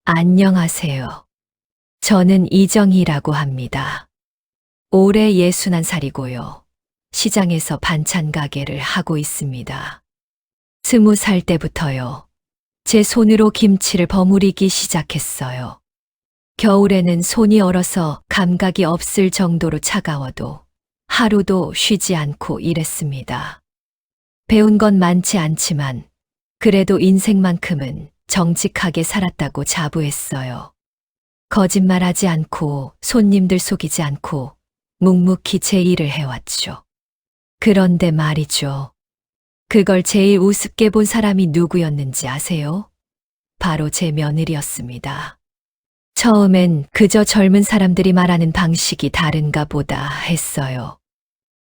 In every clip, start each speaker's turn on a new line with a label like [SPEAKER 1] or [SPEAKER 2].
[SPEAKER 1] 안녕하세요. 저는 이정희라고 합니다. 올해 61살이고요. 시장에서 반찬 가게를 하고 있습니다. 20살 때부터요. 제 손으로 김치를 버무리기 시작했어요. 겨울에는 손이 얼어서 감각이 없을 정도로 차가워도 하루도 쉬지 않고 일했습니다. 배운 건 많지 않지만 그래도 인생만큼은 정직하게 살았다고 자부했어요. 거짓말하지 않고 손님들 속이지 않고 묵묵히 제 일을 해왔죠. 그런데 말이죠. 그걸 제일 우습게 본 사람이 누구였는지 아세요? 바로 제 며느리였습니다. 처음엔 그저 젊은 사람들이 말하는 방식이 다른가 보다 했어요.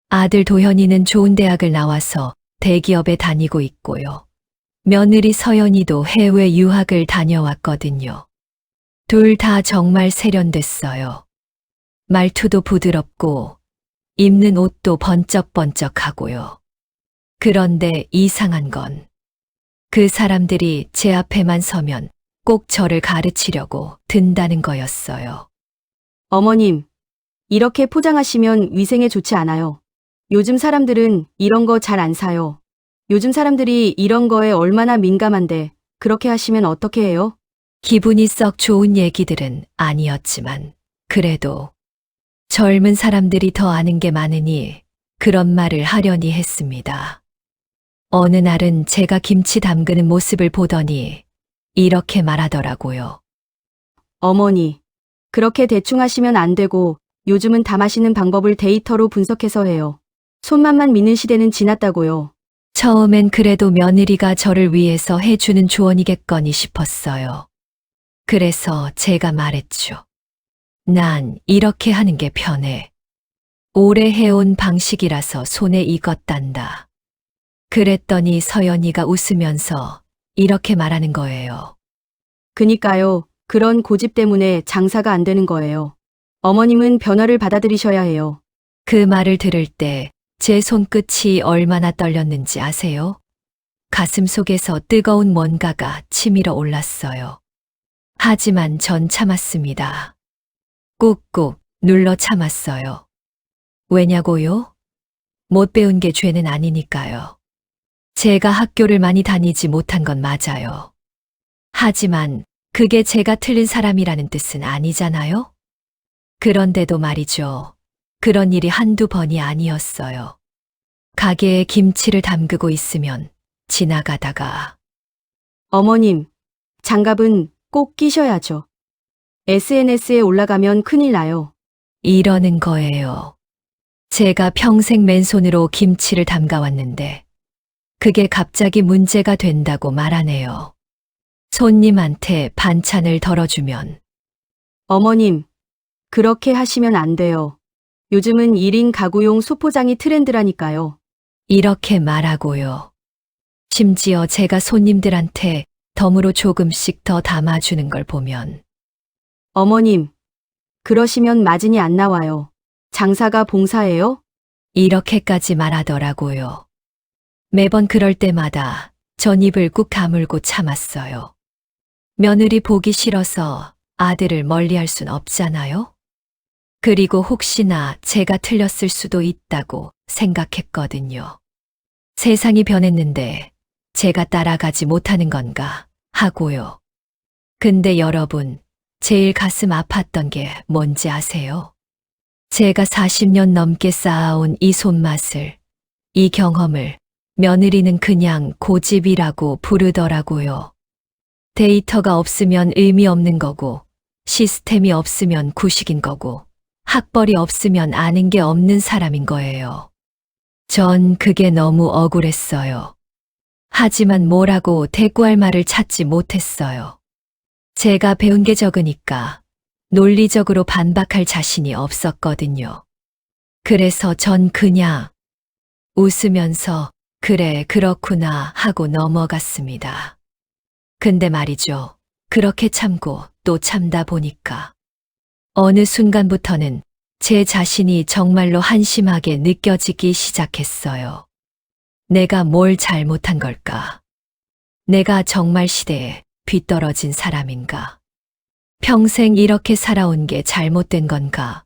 [SPEAKER 1] 아들 도현이는 좋은 대학을 나와서 대기업에 다니고 있고요. 며느리 서연이도 해외 유학을 다녀왔거든요. 둘 다 정말 세련됐어요. 말투도 부드럽고 입는 옷도 번쩍번쩍하고요. 그런데 이상한 건 그 사람들이 제 앞에만 서면 꼭 저를 가르치려고 든다는 거였어요.
[SPEAKER 2] 어머님, 이렇게 포장하시면 위생에 좋지 않아요. 요즘 사람들은 이런 거 잘 안 사요. 요즘 사람들이 이런 거에 얼마나 민감한데 그렇게 하시면 어떻게 해요?
[SPEAKER 1] 기분이 썩 좋은 얘기들은 아니었지만 그래도 젊은 사람들이 더 아는 게 많으니 그런 말을 하려니 했습니다. 어느 날은 제가 김치 담그는 모습을 보더니 이렇게 말하더라고요.
[SPEAKER 2] 어머니, 그렇게 대충 하시면 안 되고 요즘은 다 마시는 방법을 데이터로 분석해서 해요. 손맛만 믿는 시대는 지났다고요.
[SPEAKER 1] 처음엔 그래도 며느리가 저를 위해서 해주는 조언이겠거니 싶었어요. 그래서 제가 말했죠. 난 이렇게 하는 게 편해. 오래 해온 방식이라서 손에 익었단다. 그랬더니 서연이가 웃으면서 이렇게 말하는 거예요.
[SPEAKER 2] 그니까요, 그런 고집 때문에 장사가 안 되는 거예요. 어머님은 변화를 받아들이셔야 해요.
[SPEAKER 1] 그 말을 들을 때 제 손끝이 얼마나 떨렸는지 아세요? 가슴 속에서 뜨거운 뭔가가 치밀어 올랐어요. 하지만 전 참았습니다. 꾹꾹 눌러 참았어요. 왜냐고요? 못 배운 게 죄는 아니니까요. 제가 학교를 많이 다니지 못한 건 맞아요. 하지만 그게 제가 틀린 사람이라는 뜻은 아니잖아요? 그런데도 말이죠. 그런 일이 한두 번이 아니었어요. 가게에 김치를 담그고 있으면 지나가다가
[SPEAKER 2] 어머님, 장갑은 꼭 끼셔야죠. SNS에 올라가면 큰일 나요.
[SPEAKER 1] 이러는 거예요. 제가 평생 맨손으로 김치를 담가왔는데 그게 갑자기 문제가 된다고 말하네요. 손님한테 반찬을 덜어주면
[SPEAKER 2] 어머님, 그렇게 하시면 안 돼요. 요즘은 1인 가구용 소포장이 트렌드라니까요.
[SPEAKER 1] 이렇게 말하고요. 심지어 제가 손님들한테 덤으로 조금씩 더 담아주는 걸 보면
[SPEAKER 2] 어머님, 그러시면 마진이 안 나와요. 장사가 봉사예요?
[SPEAKER 1] 이렇게까지 말하더라고요. 매번 그럴 때마다 전 입을 꾹 다물고 참았어요. 며느리 보기 싫어서 아들을 멀리할 순 없잖아요? 그리고 혹시나 제가 틀렸을 수도 있다고 생각했거든요. 세상이 변했는데 제가 따라가지 못하는 건가 하고요. 근데 여러분, 제일 가슴 아팠던 게 뭔지 아세요? 제가 40년 넘게 쌓아온 이 손맛을, 이 경험을 며느리는 그냥 고집이라고 부르더라고요. 데이터가 없으면 의미 없는 거고, 시스템이 없으면 구식인 거고, 학벌이 없으면 아는 게 없는 사람인 거예요. 전 그게 너무 억울했어요. 하지만 뭐라고 대꾸할 말을 찾지 못했어요. 제가 배운 게 적으니까 논리적으로 반박할 자신이 없었거든요. 그래서 전 그냥 웃으면서 그래, 그렇구나 하고 넘어갔습니다. 근데 말이죠. 그렇게 참고 또 참다 보니까 어느 순간부터는 제 자신이 정말로 한심하게 느껴지기 시작했어요. 내가 뭘 잘못한 걸까? 내가 정말 시대에 뒤떨어진 사람인가? 평생 이렇게 살아온 게 잘못된 건가?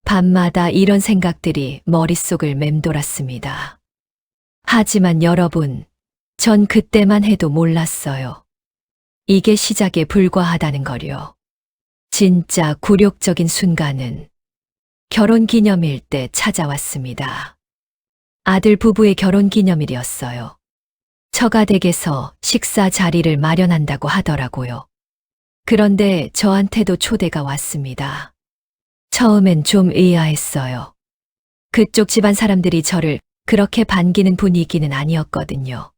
[SPEAKER 1] 밤마다 이런 생각들이 머릿속을 맴돌았습니다. 하지만 여러분, 전 그때만 해도 몰랐어요. 이게 시작에 불과하다는 걸요. 진짜 굴욕적인 순간은 결혼 기념일 때 찾아왔습니다. 아들 부부의 결혼 기념일이었어요. 처가댁에서 식사 자리를 마련한다고 하더라고요. 그런데 저한테도 초대가 왔습니다. 처음엔 좀 의아했어요. 그쪽 집안 사람들이 저를 그렇게 반기는 분위기는 아니었거든요.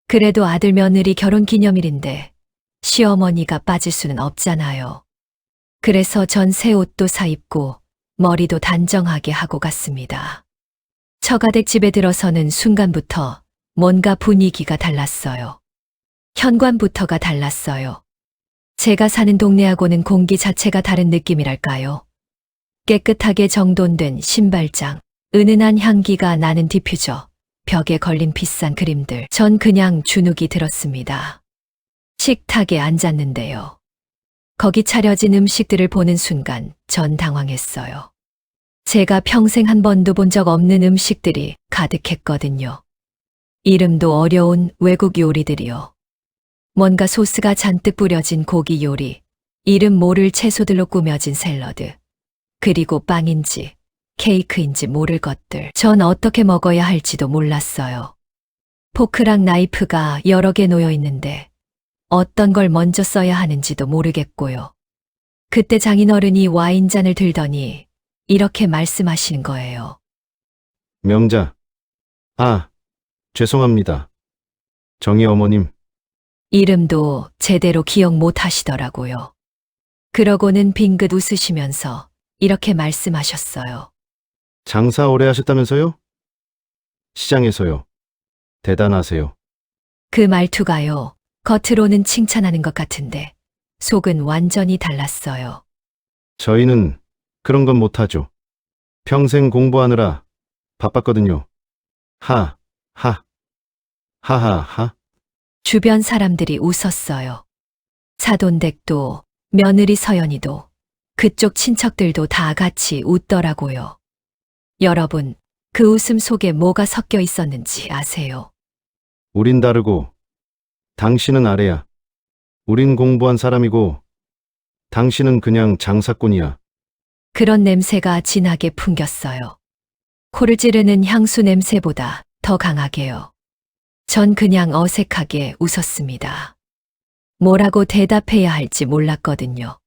[SPEAKER 1] 그래도 아들 며느리 결혼 기념일인데 시어머니가 빠질 수는 없잖아요. 그래서 전 새 옷도 사입고 머리도 단정하게 하고 갔습니다. 처가댁 집에 들어서는 순간부터 뭔가 분위기가 달랐어요. 현관부터가 달랐어요. 제가 사는 동네하고는 공기 자체가 다른 느낌이랄까요. 깨끗하게 정돈된 신발장, 은은한 향기가 나는 디퓨저, 벽에 걸린 비싼 그림들. 전 그냥 주눅이 들었습니다. 식탁에 앉았는데요. 거기 차려진 음식들을 보는 순간 전 당황했어요. 제가 평생 한 번도 본 적 없는 음식들이 가득했거든요. 이름도 어려운 외국 요리들이요. 뭔가 소스가 잔뜩 뿌려진 고기 요리, 이름 모를 채소들로 꾸며진 샐러드, 그리고 빵인지 케이크인지 모를 것들. 전 어떻게 먹어야 할지도 몰랐어요. 포크랑 나이프가 여러 개 놓여 있는데 어떤 걸 먼저 써야 하는지도 모르겠고요. 그때 장인어른이 와인잔을 들더니 이렇게 말씀하시는 거예요.
[SPEAKER 3] 명자. 죄송합니다. 정희 어머님.
[SPEAKER 1] 이름도 제대로 기억 못 하시더라고요. 그러고는 빙긋 웃으시면서 이렇게 말씀하셨어요.
[SPEAKER 3] 장사 오래 하셨다면서요? 시장에서요. 대단하세요.
[SPEAKER 1] 그 말투가요, 겉으로는 칭찬하는 것 같은데 속은 완전히 달랐어요.
[SPEAKER 3] 저희는 그런 건 못하죠. 평생 공부하느라 바빴거든요. 하하하.
[SPEAKER 1] 주변 사람들이 웃었어요. 사돈댁도 며느리 서연이도 그쪽 친척들도 다 같이 웃더라고요. 여러분, 그 웃음 속에 뭐가 섞여 있었는지 아세요?
[SPEAKER 3] 우린 다르고 당신은 아래야. 우린 공부한 사람이고 당신은 그냥 장사꾼이야.
[SPEAKER 1] 그런 냄새가 진하게 풍겼어요. 코를 찌르는 향수 냄새보다 더 강하게요. 전 그냥 어색하게 웃었습니다. 뭐라고 대답해야 할지 몰랐거든요.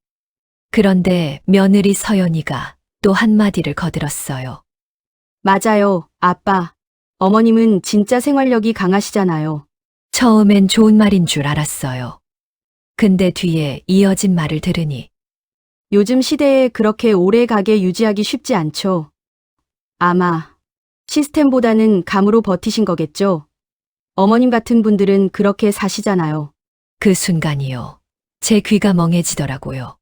[SPEAKER 1] 그런데 며느리 서연이가 또 한마디를 거들었어요.
[SPEAKER 2] 맞아요, 아빠. 어머님은 진짜 생활력이 강하시잖아요.
[SPEAKER 1] 처음엔 좋은 말인 줄 알았어요. 근데 뒤에 이어진 말을 들으니
[SPEAKER 2] 요즘 시대에 그렇게 오래 가게 유지하기 쉽지 않죠. 아마 시스템보다는 감으로 버티신 거겠죠. 어머님 같은 분들은 그렇게 사시잖아요.
[SPEAKER 1] 그 순간이요. 제 귀가 멍해지더라고요.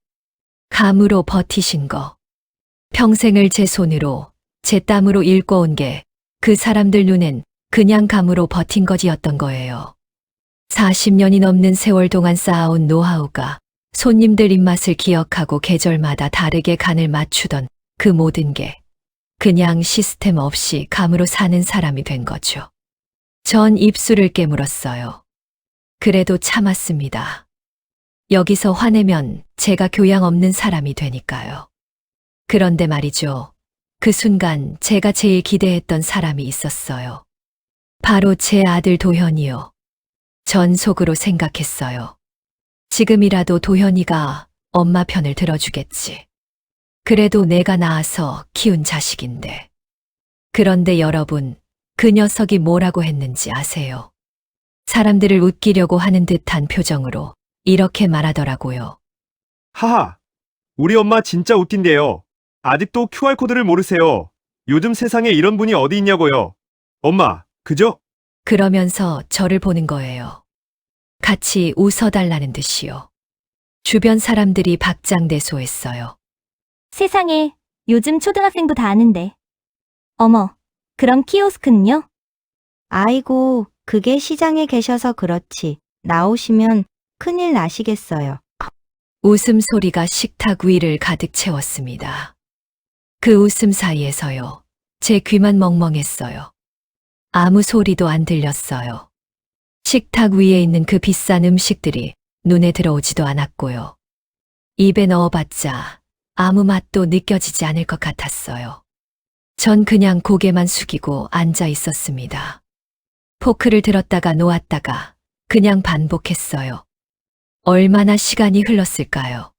[SPEAKER 1] 감으로 버티신 거. 평생을 제 손으로, 제 땀으로 일궈온 게 그 사람들 눈엔 그냥 감으로 버틴 것이었던 거예요. 40년이 넘는 세월 동안 쌓아온 노하우가 손님들 입맛을 기억하고 계절마다 다르게 간을 맞추던 그 모든 게 그냥 시스템 없이 감으로 사는 사람이 된 거죠. 전 입술을 깨물었어요. 그래도 참았습니다. 여기서 화내면 제가 교양 없는 사람이 되니까요. 그런데 말이죠. 그 순간 제가 제일 기대했던 사람이 있었어요. 바로 제 아들 도현이요. 전 속으로 생각했어요. 지금이라도 도현이가 엄마 편을 들어주겠지. 그래도 내가 낳아서 키운 자식인데. 그런데 여러분, 그 녀석이 뭐라고 했는지 아세요? 사람들을 웃기려고 하는 듯한 표정으로 이렇게 말하더라고요.
[SPEAKER 4] 하하, 우리 엄마 진짜 웃긴데요. 아직도 QR코드를 모르세요. 요즘 세상에 이런 분이 어디 있냐고요. 엄마, 그죠?
[SPEAKER 1] 그러면서 저를 보는 거예요. 같이 웃어달라는 듯이요. 주변 사람들이 박장대소했어요.
[SPEAKER 5] 세상에, 요즘 초등학생도 다 아는데. 어머, 그럼 키오스크는요?
[SPEAKER 6] 아이고, 그게 시장에 계셔서 그렇지. 나오시면 큰일 나시겠어요.
[SPEAKER 1] 웃음소리가 식탁 위를 가득 채웠습니다. 그 웃음 사이에서요. 제 귀만 멍멍했어요. 아무 소리도 안 들렸어요. 식탁 위에 있는 그 비싼 음식들이 눈에 들어오지도 않았고요. 입에 넣어봤자 아무 맛도 느껴지지 않을 것 같았어요. 전 그냥 고개만 숙이고 앉아 있었습니다. 포크를 들었다가 놓았다가 그냥 반복했어요. 얼마나 시간이 흘렀을까요?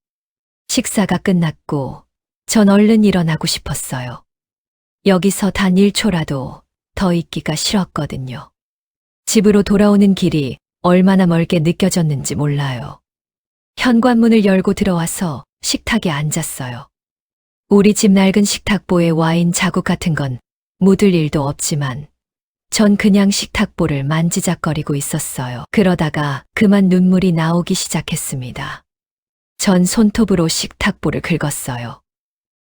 [SPEAKER 1] 식사가 끝났고 전 얼른 일어나고 싶었어요. 여기서 단 1초라도 더 있기가 싫었거든요. 집으로 돌아오는 길이 얼마나 멀게 느껴졌는지 몰라요. 현관문을 열고 들어와서 식탁에 앉았어요. 우리 집 낡은 식탁보에 와인 자국 같은 건 묻을 일도 없지만 전 그냥 식탁보를 만지작거리고 있었어요. 그러다가 그만 눈물이 나오기 시작했습니다. 전 손톱으로 식탁보를 긁었어요.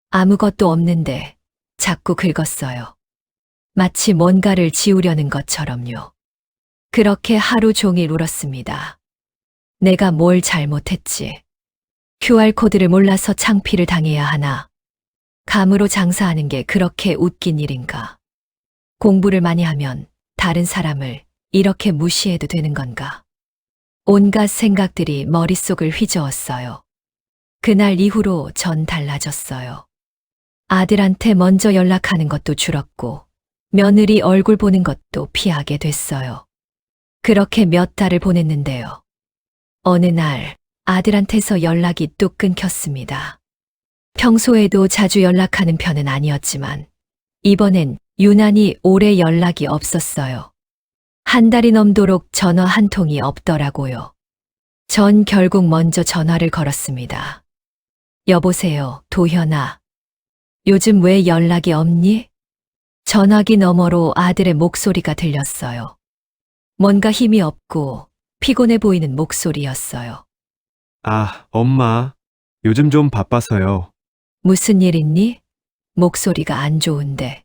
[SPEAKER 1] 아무것도 없는데 자꾸 긁었어요. 마치 뭔가를 지우려는 것처럼요. 그렇게 하루 종일 울었습니다. 내가 뭘 잘못했지? QR코드를 몰라서 창피를 당해야 하나? 감으로 장사하는 게 그렇게 웃긴 일인가? 공부를 많이 하면 다른 사람을 이렇게 무시해도 되는 건가? 온갖 생각들이 머릿속을 휘저었어요. 그날 이후로 전 달라졌어요. 아들한테 먼저 연락하는 것도 줄었고 며느리 얼굴 보는 것도 피하게 됐어요. 그렇게 몇 달을 보냈는데요. 어느 날 아들한테서 연락이 뚝 끊겼습니다. 평소에도 자주 연락하는 편은 아니었지만 이번엔 유난히 오래 연락이 없었어요. 한 달이 넘도록 전화 한 통이 없더라고요. 전 결국 먼저 전화를 걸었습니다. 여보세요, 도현아. 요즘 왜 연락이 없니? 전화기 너머로 아들의 목소리가 들렸어요. 뭔가 힘이 없고 피곤해 보이는 목소리였어요.
[SPEAKER 4] 아, 엄마. 요즘 좀 바빠서요.
[SPEAKER 1] 무슨 일 있니? 목소리가 안 좋은데.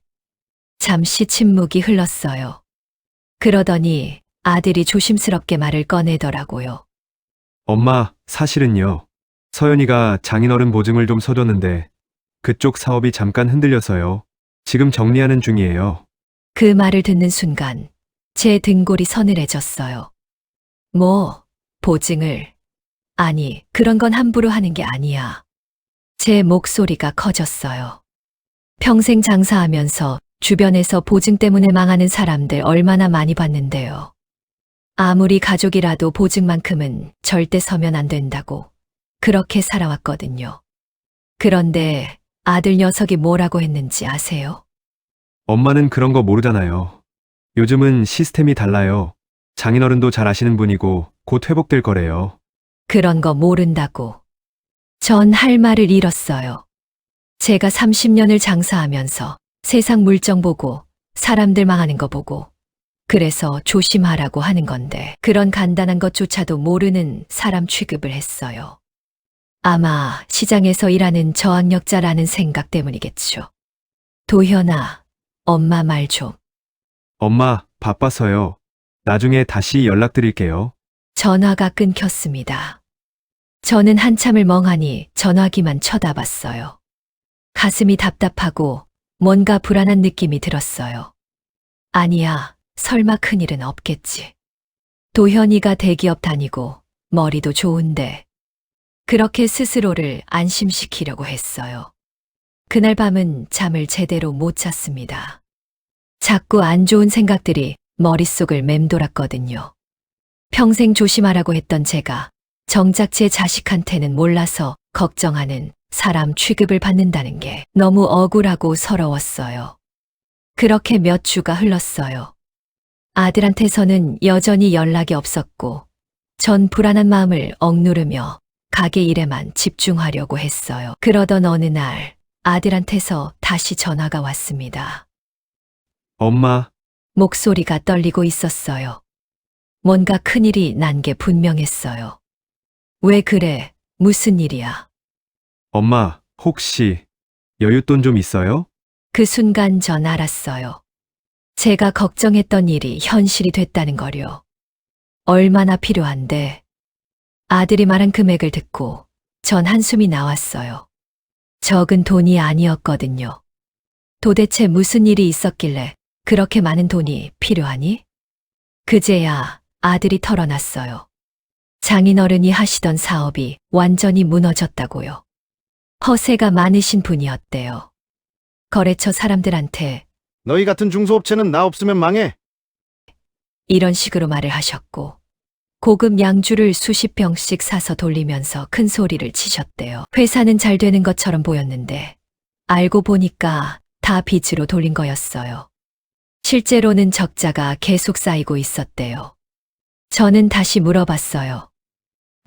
[SPEAKER 1] 잠시 침묵이 흘렀어요. 그러더니 아들이 조심스럽게 말을 꺼내더라고요.
[SPEAKER 4] 엄마, 사실은요. 서연이가 장인어른 보증을 좀 서줬는데 그쪽 사업이 잠깐 흔들려서요. 지금 정리하는 중이에요.
[SPEAKER 1] 그 말을 듣는 순간 제 등골이 서늘해졌어요. 뭐, 보증을. 아니, 그런 건 함부로 하는 게 아니야. 제 목소리가 커졌어요. 평생 장사하면서 주변에서 보증 때문에 망하는 사람들 얼마나 많이 봤는데요. 아무리 가족이라도 보증만큼은 절대 서면 안 된다고 그렇게 살아왔거든요. 그런데 아들 녀석이 뭐라고 했는지 아세요?
[SPEAKER 4] 엄마는 그런 거 모르잖아요. 요즘은 시스템이 달라요. 장인어른도 잘 아시는 분이고 곧 회복될 거래요.
[SPEAKER 1] 그런 거 모른다고. 전 할 말을 잃었어요. 제가 30년을 장사하면서 세상 물정 보고 사람들 망하는 거 보고 그래서 조심하라고 하는 건데 그런 간단한 것조차도 모르는 사람 취급을 했어요. 아마 시장에서 일하는 저학력자라는 생각 때문이겠죠. 도현아, 엄마 말 좀.
[SPEAKER 4] 엄마, 바빠서요. 나중에 다시 연락드릴게요.
[SPEAKER 1] 전화가 끊겼습니다. 저는 한참을 멍하니 전화기만 쳐다봤어요. 가슴이 답답하고 뭔가 불안한 느낌이 들었어요. 아니야, 설마 큰일은 없겠지. 도현이가 대기업 다니고 머리도 좋은데 그렇게 스스로를 안심시키려고 했어요. 그날 밤은 잠을 제대로 못 잤습니다. 자꾸 안 좋은 생각들이 머릿속을 맴돌았거든요. 평생 조심하라고 했던 제가 정작 제 자식한테는 몰라서 걱정하는 사람 취급을 받는다는 게 너무 억울하고 서러웠어요. 그렇게 몇 주가 흘렀어요. 아들한테서는 여전히 연락이 없었고 전 불안한 마음을 억누르며 가게 일에만 집중하려고 했어요. 그러던 어느 날 아들한테서 다시 전화가 왔습니다.
[SPEAKER 4] 엄마,
[SPEAKER 1] 목소리가 떨리고 있었어요. 뭔가 큰일이 난 게 분명했어요. 왜 그래? 무슨 일이야?
[SPEAKER 4] 엄마, 혹시 여윳돈 좀 있어요?
[SPEAKER 1] 그 순간 전 알았어요. 제가 걱정했던 일이 현실이 됐다는 거요. 얼마나 필요한데. 아들이 말한 금액을 듣고 전 한숨이 나왔어요. 적은 돈이 아니었거든요. 도대체 무슨 일이 있었길래 그렇게 많은 돈이 필요하니? 그제야 아들이 털어놨어요. 장인어른이 하시던 사업이 완전히 무너졌다고요. 허세가 많으신 분이었대요. 거래처 사람들한테
[SPEAKER 3] 너희 같은 중소업체는 나 없으면 망해.
[SPEAKER 1] 이런 식으로 말을 하셨고, 고급 양주를 수십 병씩 사서 돌리면서 큰 소리를 치셨대요. 회사는 잘 되는 것처럼 보였는데, 알고 보니까 다 빚으로 돌린 거였어요. 실제로는 적자가 계속 쌓이고 있었대요. 저는 다시 물어봤어요.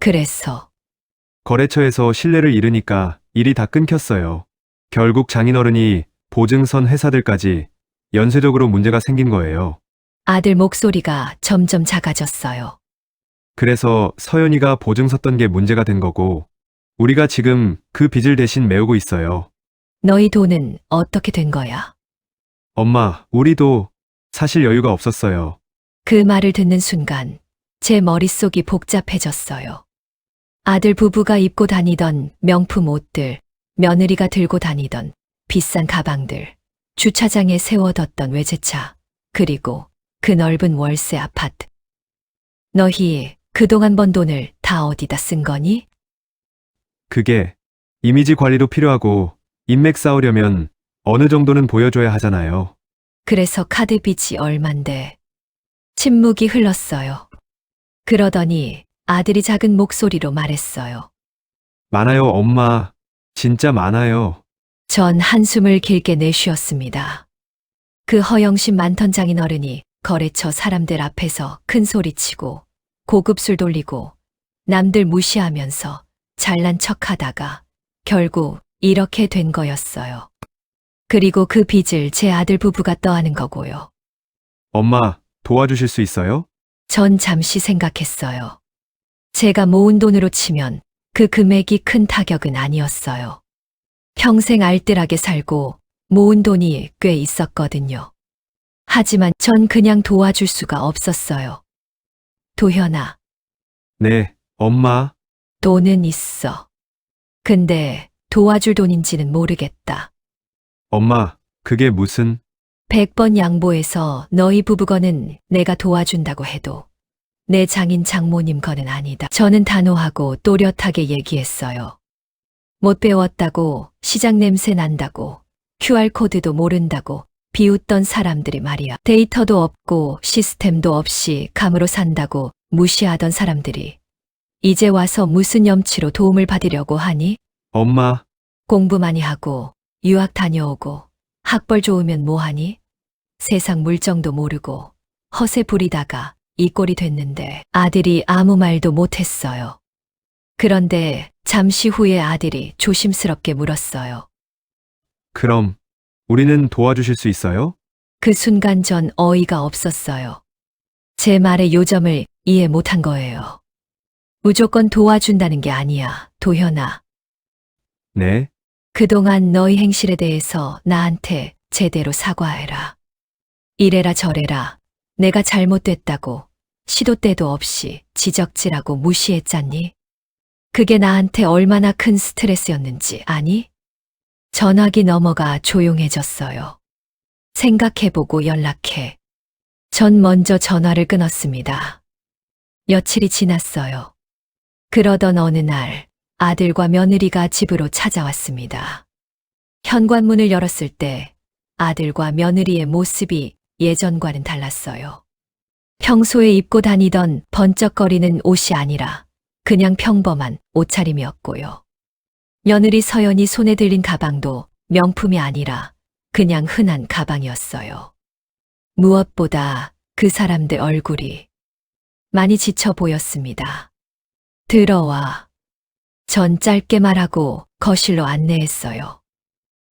[SPEAKER 1] 그래서
[SPEAKER 4] 거래처에서 신뢰를 잃으니까 일이 다 끊겼어요. 결국 장인어른이 보증선 회사들까지 연쇄적으로 문제가 생긴 거예요.
[SPEAKER 1] 아들 목소리가 점점 작아졌어요.
[SPEAKER 4] 그래서 서연이가 보증 섰던 게 문제가 된 거고, 우리가 지금 그 빚을 대신 메우고 있어요.
[SPEAKER 1] 너희 돈은 어떻게 된 거야?
[SPEAKER 4] 엄마, 우리도 사실 여유가 없었어요.
[SPEAKER 1] 그 말을 듣는 순간 제 머릿속이 복잡해졌어요. 아들 부부가 입고 다니던 명품 옷들, 며느리가 들고 다니던 비싼 가방들, 주차장에 세워뒀던 외제차, 그리고 그 넓은 월세 아파트. 너희 그동안 번 돈을 다 어디다 쓴 거니?
[SPEAKER 4] 그게 이미지 관리도 필요하고 인맥 쌓으려면 어느 정도는 보여줘야 하잖아요.
[SPEAKER 1] 그래서 카드 빚이 얼만데. 침묵이 흘렀어요. 그러더니 아들이 작은 목소리로 말했어요.
[SPEAKER 4] 많아요, 엄마. 진짜 많아요.
[SPEAKER 1] 전 한숨을 길게 내쉬었습니다. 그 허영심 많던 장인어른이 거래처 사람들 앞에서 큰 소리치고 고급 술 돌리고 남들 무시하면서 잘난 척하다가 결국 이렇게 된 거였어요. 그리고 그 빚을 제 아들 부부가 떠안은 거고요.
[SPEAKER 4] 엄마, 도와주실 수 있어요?
[SPEAKER 1] 전 잠시 생각했어요. 제가 모은 돈으로 치면 그 금액이 큰 타격은 아니었어요. 평생 알뜰하게 살고 모은 돈이 꽤 있었거든요. 하지만 전 그냥 도와줄 수가 없었어요. 도현아,
[SPEAKER 4] 네, 엄마.
[SPEAKER 1] 돈은 있어. 근데 도와줄 돈인지는 모르겠다.
[SPEAKER 4] 엄마, 그게 무슨...
[SPEAKER 1] 100번 양보해서 너희 부부거는 내가 도와준다고 해도 내 장인 장모님 거는 아니다. 저는 단호하고 또렷하게 얘기했어요. 못 배웠다고, 시장 냄새 난다고, QR코드도 모른다고 비웃던 사람들이 말이야. 데이터도 없고 시스템도 없이 감으로 산다고 무시하던 사람들이 이제 와서 무슨 염치로 도움을 받으려고 하니?
[SPEAKER 4] 엄마,
[SPEAKER 1] 공부 많이 하고 유학 다녀오고 학벌 좋으면 뭐하니? 세상 물정도 모르고 허세 부리다가 이 꼴이 됐는데 아들이 아무 말도 못했어요. 그런데 잠시 후에 아들이 조심스럽게 물었어요.
[SPEAKER 4] 그럼 우리는 도와주실 수 있어요?
[SPEAKER 1] 그 순간 전 어이가 없었어요. 제 말의 요점을 이해 못한 거예요. 무조건 도와준다는 게 아니야, 도현아.
[SPEAKER 4] 네,
[SPEAKER 1] 그동안 너희 행실에 대해서 나한테 제대로 사과해라. 이래라 저래라 내가 잘못됐다고 시도 때도 없이 지적질하고 무시했잖니? 그게 나한테 얼마나 큰 스트레스였는지 아니? 전화기 넘어가 조용해졌어요. 생각해보고 연락해. 전 먼저 전화를 끊었습니다. 며칠이 지났어요. 그러던 어느 날 아들과 며느리가 집으로 찾아왔습니다. 현관문을 열었을 때 아들과 며느리의 모습이 예전과는 달랐어요. 평소에 입고 다니던 번쩍거리는 옷이 아니라 그냥 평범한 옷차림이었고요. 며느리 서연이 손에 들린 가방도 명품이 아니라 그냥 흔한 가방이었어요. 무엇보다 그 사람들 얼굴이 많이 지쳐 보였습니다. 들어와. 전 짧게 말하고 거실로 안내했어요.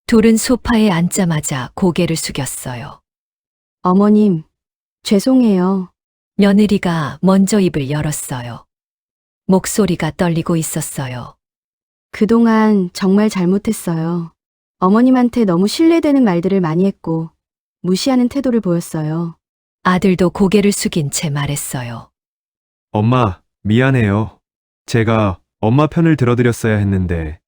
[SPEAKER 1] 둘은 소파에 앉자마자 고개를 숙였어요.
[SPEAKER 2] 어머님, 죄송해요.
[SPEAKER 1] 며느리가 먼저 입을 열었어요. 목소리가 떨리고 있었어요.
[SPEAKER 2] 그동안 정말 잘못했어요. 어머님한테 너무 신뢰되는 말들을 많이 했고, 무시하는 태도를 보였어요.
[SPEAKER 1] 아들도 고개를 숙인 채 말했어요.
[SPEAKER 4] 엄마, 미안해요. 제가 엄마 편을 들어드렸어야 했는데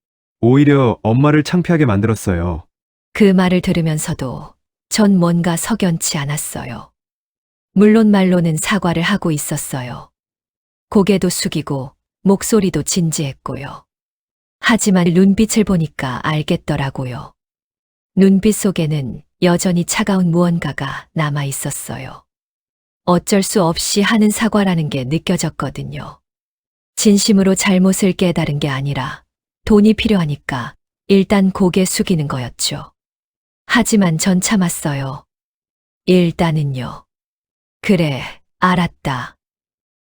[SPEAKER 4] 오히려 엄마를 창피하게 만들었어요.
[SPEAKER 1] 그 말을 들으면서도 전 뭔가 석연치 않았어요. 물론 말로는 사과를 하고 있었어요. 고개도 숙이고 목소리도 진지했고요. 하지만 눈빛을 보니까 알겠더라고요. 눈빛 속에는 여전히 차가운 무언가가 남아 있었어요. 어쩔 수 없이 하는 사과라는 게 느껴졌거든요. 진심으로 잘못을 깨달은 게 아니라 돈이 필요하니까 일단 고개 숙이는 거였죠. 하지만 전 참았어요. 일단은요. 그래, 알았다.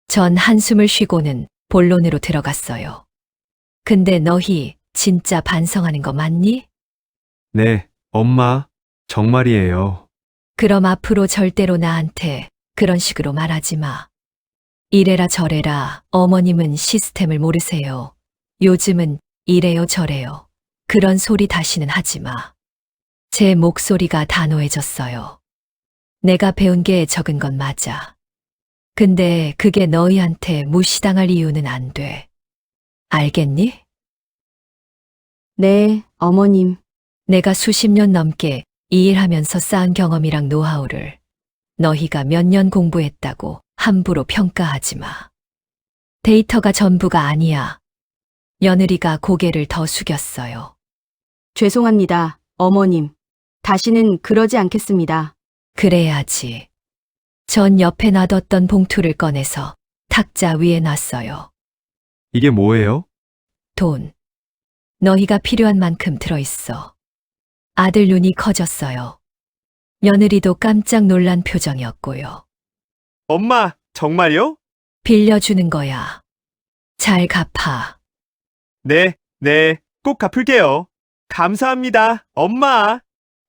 [SPEAKER 1] 전 한숨을 쉬고는 본론으로 들어갔어요. 근데 너희 진짜 반성하는 거 맞니?
[SPEAKER 4] 네, 엄마, 정말이에요.
[SPEAKER 1] 그럼 앞으로 절대로 나한테 그런 식으로 말하지 마. 이래라 저래라 어머님은 시스템을 모르세요. 요즘은 이래요 저래요. 그런 소리 다시는 하지 마. 제 목소리가 단호해졌어요. 내가 배운 게 적은 건 맞아. 근데 그게 너희한테 무시당할 이유는 안 돼. 알겠니?
[SPEAKER 2] 네, 어머님.
[SPEAKER 1] 내가 수십 년 넘게 이 일하면서 쌓은 경험이랑 노하우를 너희가 몇 년 공부했다고 함부로 평가하지 마. 데이터가 전부가 아니야. 며느리가 고개를 더 숙였어요.
[SPEAKER 2] 죄송합니다, 어머님. 다시는 그러지 않겠습니다.
[SPEAKER 1] 그래야지. 전 옆에 놔뒀던 봉투를 꺼내서 탁자 위에 놨어요.
[SPEAKER 4] 이게 뭐예요?
[SPEAKER 1] 돈. 너희가 필요한 만큼 들어있어. 아들 눈이 커졌어요. 며느리도 깜짝 놀란 표정이었고요.
[SPEAKER 4] 엄마, 정말요?
[SPEAKER 1] 빌려주는 거야. 잘 갚아.
[SPEAKER 4] 네, 꼭 갚을게요. 감사합니다, 엄마.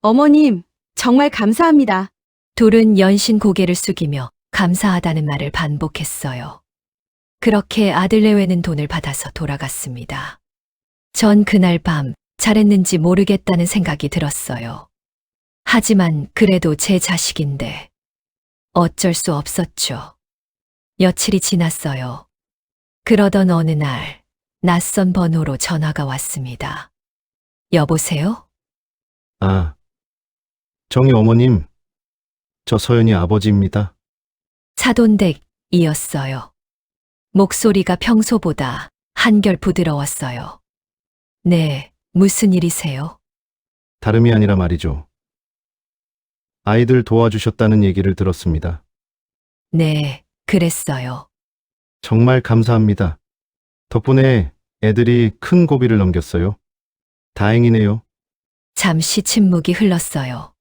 [SPEAKER 2] 어머님, 정말 감사합니다.
[SPEAKER 1] 둘은 연신 고개를 숙이며 감사하다는 말을 반복했어요. 그렇게 아들 내외는 돈을 받아서 돌아갔습니다. 전 그날 밤 잘했는지 모르겠다는 생각이 들었어요. 하지만 그래도 제 자식인데 어쩔 수 없었죠. 며칠이 지났어요. 그러던 어느 날 낯선 번호로 전화가 왔습니다. 여보세요?
[SPEAKER 3] 아, 정희 어머님, 저 서연이 아버지입니다.
[SPEAKER 1] 사돈댁이었어요. 목소리가 평소보다 한결 부드러웠어요. 네, 무슨 일이세요?
[SPEAKER 3] 다름이 아니라 말이죠. 아이들 도와주셨다는 얘기를 들었습니다.
[SPEAKER 1] 네, 그랬어요.
[SPEAKER 3] 정말 감사합니다. 덕분에 애들이 큰 고비를 넘겼어요. 다행이네요.
[SPEAKER 1] 잠시 침묵이 흘렀어요.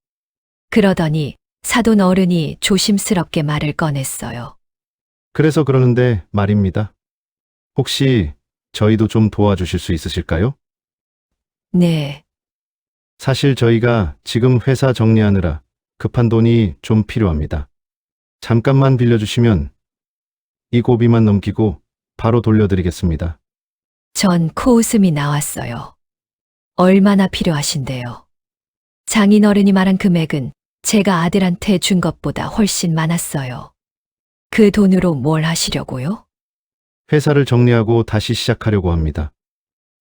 [SPEAKER 1] 그러더니 사돈 어른이 조심스럽게 말을 꺼냈어요.
[SPEAKER 3] 그래서 그러는데 말입니다. 혹시 저희도 좀 도와주실 수 있으실까요?
[SPEAKER 1] 네,
[SPEAKER 3] 사실 저희가 지금 회사 정리하느라 급한 돈이 좀 필요합니다. 잠깐만 빌려주시면 이 고비만 넘기고 바로 돌려드리겠습니다.
[SPEAKER 1] 전 코웃음이 나왔어요. 얼마나 필요하신데요? 장인 어른이 말한 금액은 제가 아들한테 준 것보다 훨씬 많았어요. 그 돈으로 뭘 하시려고요?
[SPEAKER 3] 회사를 정리하고 다시 시작하려고 합니다.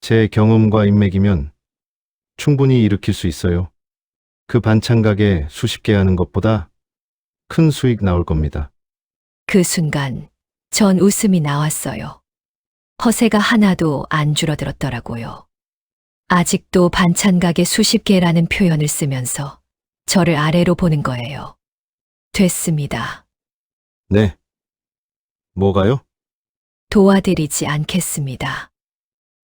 [SPEAKER 3] 제 경험과 인맥이면 충분히 일으킬 수 있어요. 그 반찬 가게 수십 개 하는 것보다 큰 수익 나올 겁니다.
[SPEAKER 1] 그 순간 전 웃음이 나왔어요. 허세가 하나도 안 줄어들었더라고요. 아직도 반찬 가게 수십 개라는 표현을 쓰면서 저를 아래로 보는 거예요. 됐습니다.
[SPEAKER 3] 네. 뭐가요?
[SPEAKER 1] 도와드리지 않겠습니다.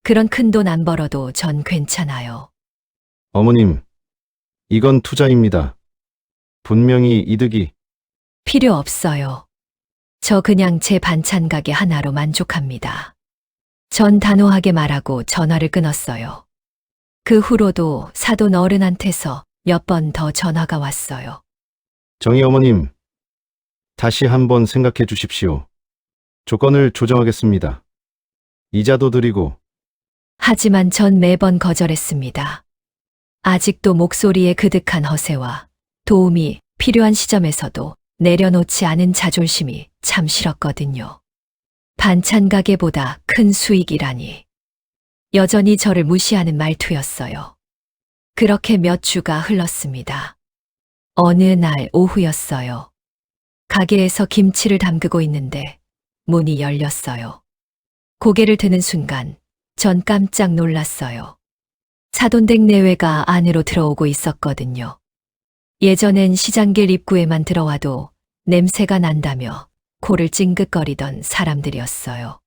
[SPEAKER 1] 그런 큰 돈 안 벌어도 전 괜찮아요.
[SPEAKER 3] 어머님, 이건 투자입니다. 분명히 이득이.
[SPEAKER 1] 필요 없어요. 저 그냥 제 반찬 가게 하나로 만족합니다. 전 단호하게 말하고 전화를 끊었어요. 그 후로도 사돈 어른한테서 몇 번 더 전화가 왔어요.
[SPEAKER 3] 정희 어머님, 다시 한번 생각해 주십시오. 조건을 조정하겠습니다. 이자도 드리고.
[SPEAKER 1] 하지만 전 매번 거절했습니다. 아직도 목소리에 그득한 허세와 도움이 필요한 시점에서도 내려놓지 않은 자존심이 참 싫었거든요. 반찬 가게보다 큰 수익이라니. 여전히 저를 무시하는 말투였어요. 그렇게 몇 주가 흘렀습니다. 어느 날 오후였어요. 가게에서 김치를 담그고 있는데 문이 열렸어요. 고개를 드는 순간 전 깜짝 놀랐어요. 사돈댁 내외가 안으로 들어오고 있었거든요. 예전엔 시장길 입구에만 들어와도 냄새가 난다며 코를 찡긋거리던 사람들이었어요.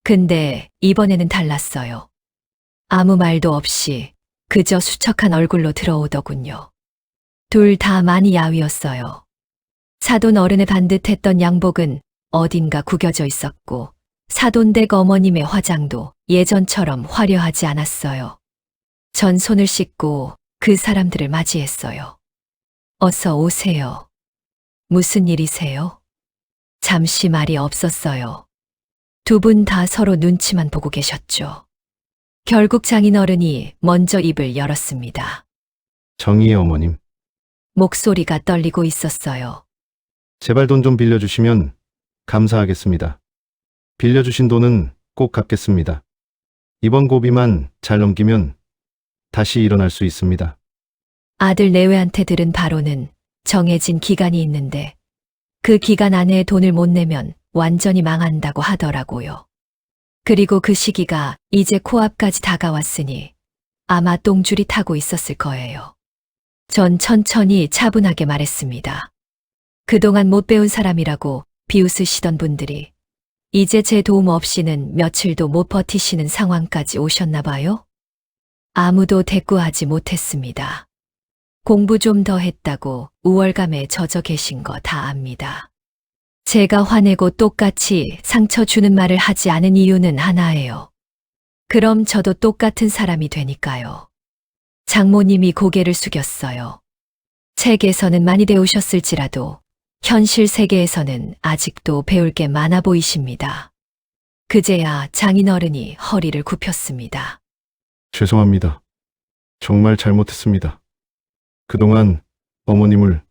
[SPEAKER 1] 근데 이번에는 달랐어요. 아무 말도 없이 그저 수척한 얼굴로 들어오더군요. 둘 다 많이 야위었어요. 사돈 어른의 반듯했던 양복은 어딘가 구겨져 있었고 사돈댁 어머님의 화장도 예전처럼 화려하지 않았어요. 전 손을 씻고 그 사람들을 맞이했어요. 어서 오세요. 무슨 일이세요? 잠시 말이 없었어요. 두 분 다 서로 눈치만 보고 계셨죠. 결국 장인어른이 먼저 입을 열었습니다.
[SPEAKER 3] 정희의 어머님,
[SPEAKER 1] 목소리가 떨리고 있었어요.
[SPEAKER 3] 제발 돈 좀 빌려주시면 감사하겠습니다. 빌려주신 돈은 꼭 갚겠습니다. 이번 고비만 잘 넘기면 다시 일어날 수 있습니다.
[SPEAKER 1] 아들 내외한테 들은 바로는 정해진 기간이 있는데 그 기간 안에 돈을 못 내면 완전히 망한다고 하더라고요. 그리고 그 시기가 이제 코앞까지 다가왔으니 아마 똥줄이 타고 있었을 거예요. 전 천천히 차분하게 말했습니다. 그동안 못 배운 사람이라고 비웃으시던 분들이 이제 제 도움 없이는 며칠도 못 버티시는 상황까지 오셨나 봐요? 아무도 대꾸하지 못했습니다. 공부 좀 더 했다고 우월감에 젖어 계신 거 다 압니다. 제가 화내고 똑같이 상처 주는 말을 하지 않은 이유는 하나예요. 그럼 저도 똑같은 사람이 되니까요. 장모님이 고개를 숙였어요. 책에서는 많이 배우셨을지라도 현실 세계에서는 아직도 배울 게 많아 보이십니다. 그제야 장인어른이 허리를 굽혔습니다.
[SPEAKER 3] 죄송합니다. 정말 잘못했습니다. 그동안 어머님을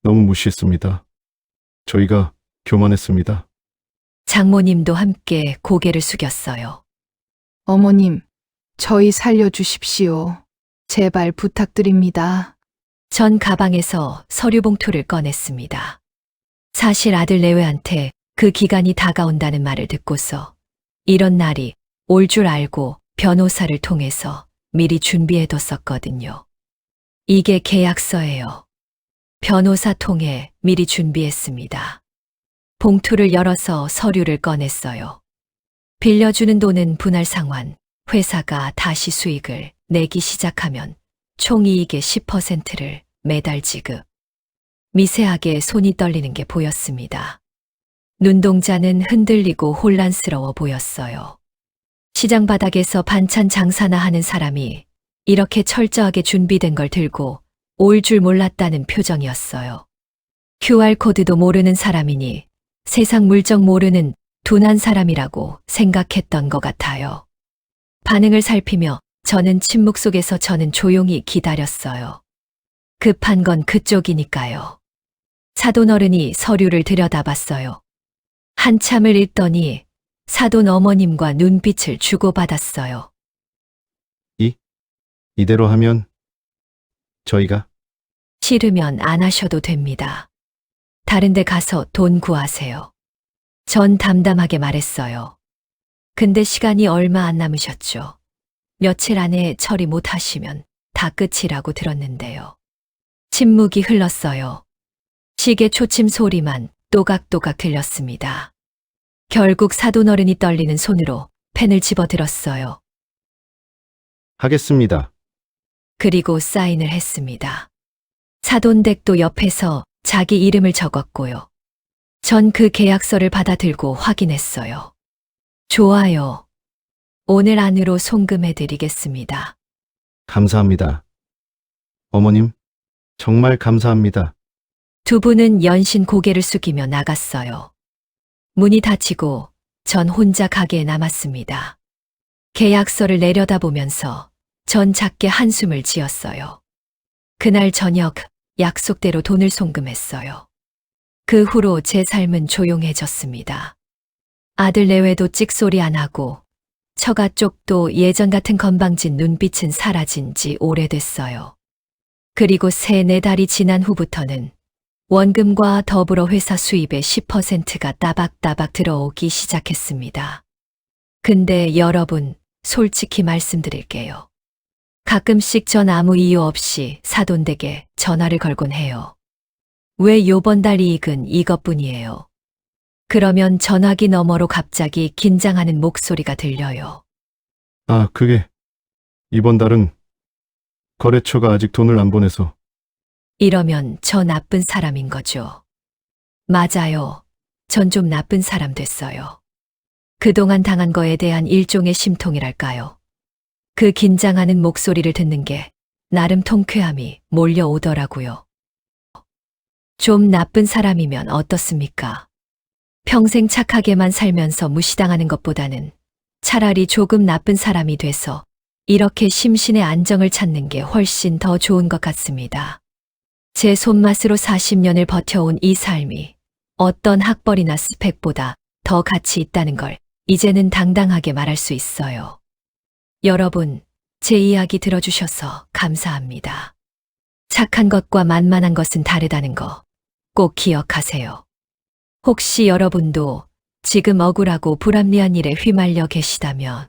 [SPEAKER 3] 너무 무시했습니다. 저희가 교만했습니다.
[SPEAKER 1] 장모님도 함께 고개를 숙였어요.
[SPEAKER 7] 어머님, 저희 살려주십시오. 제발 부탁드립니다.
[SPEAKER 1] 전 가방에서 서류 봉투를 꺼냈습니다. 사실 아들 내외한테 그 기간이 다가온다는 말을 듣고서 이런 날이 올 줄 알고 변호사를 통해서 미리 준비해뒀었거든요. 이게 계약서예요. 변호사 통해 미리 준비했습니다. 봉투를 열어서 서류를 꺼냈어요. 빌려주는 돈은 분할 상환, 회사가 다시 수익을 내기 시작하면 총이익의 10%를 매달 지급. 미세하게 손이 떨리는 게 보였습니다. 눈동자는 흔들리고 혼란스러워 보였어요. 시장 바닥에서 반찬 장사나 하는 사람이 이렇게 철저하게 준비된 걸 들고 올 줄 몰랐다는 표정이었어요. QR코드도 모르는 사람이니 세상 물정 모르는 둔한 사람이라고 생각했던 것 같아요. 반응을 살피며 저는 침묵 속에서 저는 조용히 기다렸어요. 급한 건 그쪽이니까요. 사돈 어른이 서류를 들여다봤어요. 한참을 읽더니 사돈 어머님과 눈빛을 주고받았어요.
[SPEAKER 3] 이대로 하면 저희가
[SPEAKER 1] 싫으면 안 하셔도 됩니다. 다른 데 가서 돈 구하세요. 전 담담하게 말했어요. 근데 시간이 얼마 안 남으셨죠. 며칠 안에 처리 못 하시면 다 끝이라고 들었는데요. 침묵이 흘렀어요. 시계 초침 소리만 또각또각 들렸습니다. 결국 사돈 어른이 떨리는 손으로 펜을 집어들었어요.
[SPEAKER 3] 하겠습니다.
[SPEAKER 1] 그리고 사인을 했습니다. 사돈댁도 옆에서 자기 이름을 적었고요. 전 그 계약서를 받아들고 확인했어요. 좋아요. 오늘 안으로 송금해 드리겠습니다.
[SPEAKER 3] 감사합니다. 어머님, 정말 감사합니다.
[SPEAKER 1] 두 분은 연신 고개를 숙이며 나갔어요. 문이 닫히고 전 혼자 가게에 남았습니다. 계약서를 내려다보면서 전 작게 한숨을 지었어요. 그날 저녁 약속대로 돈을 송금했어요. 그 후로 제 삶은 조용해졌습니다. 아들 내외도 찍소리 안 하고 처가 쪽도 예전 같은 건방진 눈빛은 사라진 지 오래됐어요. 그리고 3-4달이 지난 후부터는 원금과 더불어 회사 수입의 10%가 따박따박 들어오기 시작했습니다. 근데 여러분, 솔직히 말씀드릴게요. 가끔씩 전 아무 이유 없이 사돈댁에 전화를 걸곤 해요. 왜 요번 달 이익은 이것뿐이에요. 그러면 전화기 너머로 갑자기 긴장하는 목소리가 들려요.
[SPEAKER 3] 아, 그게 이번 달은 거래처가 아직 돈을 안 보내서.
[SPEAKER 1] 이러면 저 나쁜 사람인 거죠. 맞아요. 전 좀 나쁜 사람 됐어요. 그동안 당한 거에 대한 일종의 심통이랄까요. 그 긴장하는 목소리를 듣는 게 나름 통쾌함이 몰려오더라고요. 좀 나쁜 사람이면 어떻습니까? 평생 착하게만 살면서 무시당하는 것보다는 차라리 조금 나쁜 사람이 돼서 이렇게 심신의 안정을 찾는 게 훨씬 더 좋은 것 같습니다. 제 손맛으로 40년을 버텨온 이 삶이 어떤 학벌이나 스펙보다 더 가치 있다는 걸 이제는 당당하게 말할 수 있어요. 여러분, 제 이야기 들어주셔서 감사합니다. 착한 것과 만만한 것은 다르다는 거 꼭 기억하세요. 혹시 여러분도 지금 억울하고 불합리한 일에 휘말려 계시다면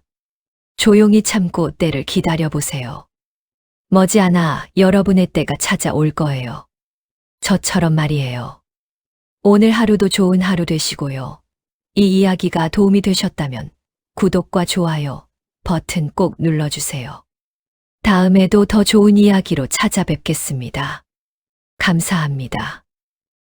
[SPEAKER 1] 조용히 참고 때를 기다려보세요. 머지않아 여러분의 때가 찾아올 거예요. 저처럼 말이에요. 오늘 하루도 좋은 하루 되시고요. 이 이야기가 도움이 되셨다면 구독과 좋아요 버튼 꼭 눌러주세요. 다음에도 더 좋은 이야기로 찾아뵙겠습니다. 감사합니다.